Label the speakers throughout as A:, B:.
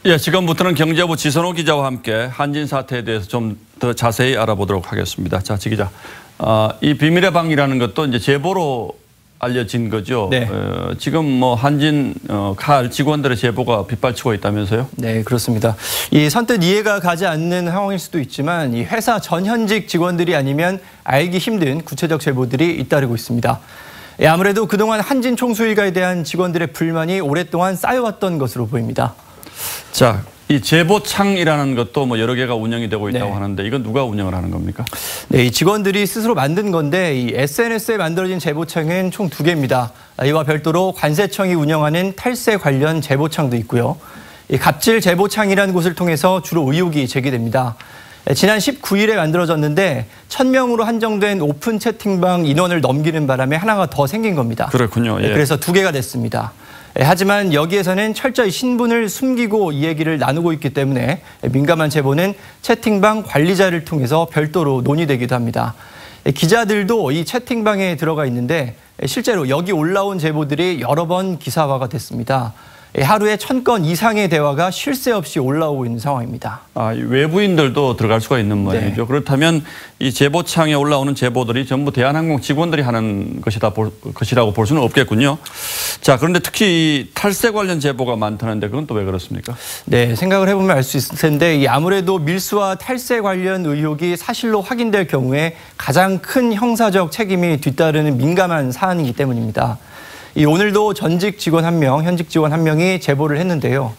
A: 예, 지금부터는 경제부 지선호 기자와 함께 한진 사태에 대해서 좀 더 자세히 알아보도록 하겠습니다. 자, 지 기자, 이 비밀의 방이라는 것도 이제 제보로 알려진 거죠.
B: 네.
A: 지금 뭐 한진 칼 직원들의 제보가 빗발치고 있다면서요?
B: 네, 그렇습니다. 이 선뜻 이해가 가지 않는 상황일 수도 있지만 이 회사 전현직 직원들이 아니면 알기 힘든 구체적 제보들이 잇따르고 있습니다. 아무래도 그동안 한진 총수 일가에 대한 직원들의 불만이 오랫동안 쌓여왔던 것으로 보입니다.
A: 자, 이 제보창이라는 것도 뭐 여러 개가 운영이 되고 있다고
B: 네.
A: 하는데 이건 누가 운영을 하는 겁니까?
B: 네, 이 직원들이 스스로 만든 건데 이 SNS에 만들어진 제보창은 총 2개입니다. 이와 별도로 관세청이 운영하는 탈세 관련 제보창도 있고요. 이 갑질 제보창이라는 곳을 통해서 주로 의혹이 제기됩니다. 지난 19일에 만들어졌는데 1000명으로 한정된 오픈 채팅방 인원을 넘기는 바람에 하나가 더 생긴 겁니다.
A: 그렇군요. 예.
B: 그래서 2개가 됐습니다. 하지만 여기에서는 철저히 신분을 숨기고 이 얘기를 나누고 있기 때문에 민감한 제보는 채팅방 관리자를 통해서 별도로 논의되기도 합니다. 기자들도 이 채팅방에 들어가 있는데 실제로 여기 올라온 제보들이 여러 번 기사화가 됐습니다. 하루에 1000건 이상의 대화가 쉴 새 없이 올라오고 있는 상황입니다.
A: 외부인들도 들어갈 수가 있는 모양이죠. 네. 그렇다면 이 제보창에 올라오는 제보들이 전부 대한항공 직원들이 하는 것이라고 볼 수는 없겠군요. 자, 그런데 특히 이 탈세 관련 제보가 많다는데 그건 또 왜 그렇습니까?
B: 네, 생각을 해보면 알 수 있을 텐데 아무래도 밀수와 탈세 관련 의혹이 사실로 확인될 경우에 가장 큰 형사적 책임이 뒤따르는 민감한 사안이기 때문입니다. 오늘도 전직 직원 1명, 현직 직원 1명이 제보를 했는데요.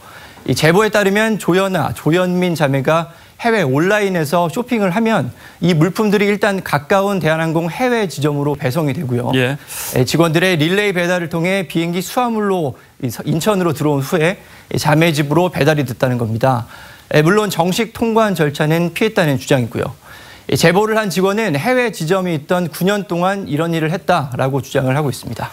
B: 이 제보에 따르면 조연아, 조연민 자매가 해외 온라인에서 쇼핑을 하면 이 물품들이 일단 가까운 대한항공 해외 지점으로 배송이 되고요.
A: 예.
B: 직원들의 릴레이 배달을 통해 비행기 수화물로 인천으로 들어온 후에 자매 집으로 배달이 됐다는 겁니다. 물론 정식 통관 절차는 피했다는 주장이고요. 제보를 한 직원은 해외 지점이 있던 9년 동안 이런 일을 했다라고 주장을 하고 있습니다.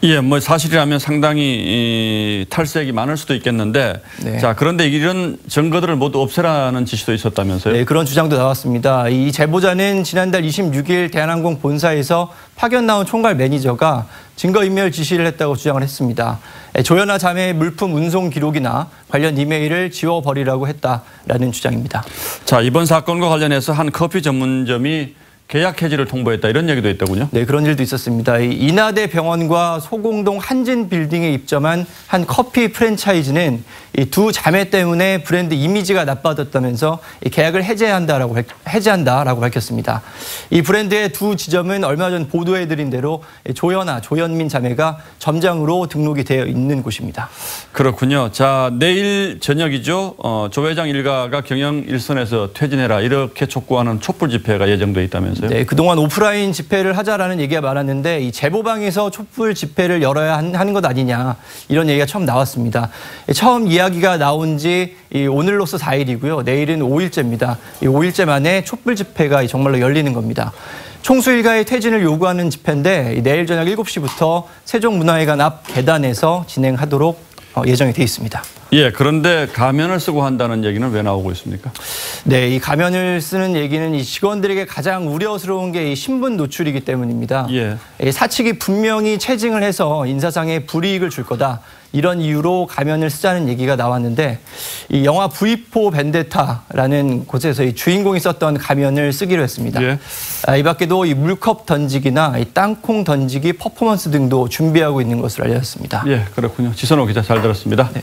A: 예, 뭐 사실이라면 상당히 탈색이 많을 수도 있겠는데, 네. 자, 그런데 이런 증거들을 모두 없애라는 지시도 있었다면서요?
B: 네, 그런 주장도 나왔습니다. 이 제보자는 지난달 26일 대한항공 본사에서 파견 나온 총괄 매니저가 증거인멸 지시를 했다고 주장을 했습니다. 조연아 자매의 물품 운송 기록이나 관련 이메일을 지워버리라고 했다라는 주장입니다.
A: 자, 이번 사건과 관련해서 한 커피 전문점이 계약 해지를 통보했다 이런 얘기도 있더군요.
B: 네, 그런 일도 있었습니다. 인하대 병원과 소공동 한진 빌딩에 입점한 한 커피 프랜차이즈는 이 두 자매 때문에 브랜드 이미지가 나빠졌다면서 계약을 해제한다라고 밝혔습니다. 이 브랜드의 두 지점은 얼마 전 보도해드린 대로 조연아, 조연민 자매가 점장으로 등록이 되어 있는 곳입니다.
A: 그렇군요. 자, 내일 저녁이죠. 조 회장 일가가 경영 일선에서 퇴진해라 이렇게 촉구하는 촛불 집회가 예정돼 있다면서요?
B: 네, 그동안 오프라인 집회를 하자라는 얘기가 많았는데 이 제보방에서 촛불 집회를 열어야 하는 것 아니냐 이런 얘기가 처음 나왔습니다. 처음 이야기가 나온 지 오늘로서 4일이고요. 내일은 5일째입니다. 이 5일째 만에 촛불 집회가 정말로 열리는 겁니다. 총수 일가의 퇴진을 요구하는 집회인데 내일 저녁 7시부터 세종문화회관 앞 계단에서 진행하도록 예정이 돼 있습니다.
A: 예, 그런데 가면을 쓰고 한다는 얘기는 왜 나오고 있습니까?
B: 네, 이 가면을 쓰는 얘기는 이 직원들에게 가장 우려스러운 게 이 신분 노출이기 때문입니다. 예. 사측이 분명히 체증을 해서 인사상의 불이익을 줄 거다. 이런 이유로 가면을 쓰자는 얘기가 나왔는데 이 영화 V4 벤데타라는 곳에서 이 주인공이 썼던 가면을 쓰기로 했습니다. 예. 이 밖에도 이 물컵 던지기나 이 땅콩 던지기 퍼포먼스 등도 준비하고 있는 것으로 알려졌습니다.
A: 예, 그렇군요. 지선호 기자 잘 들었습니다.
B: 네.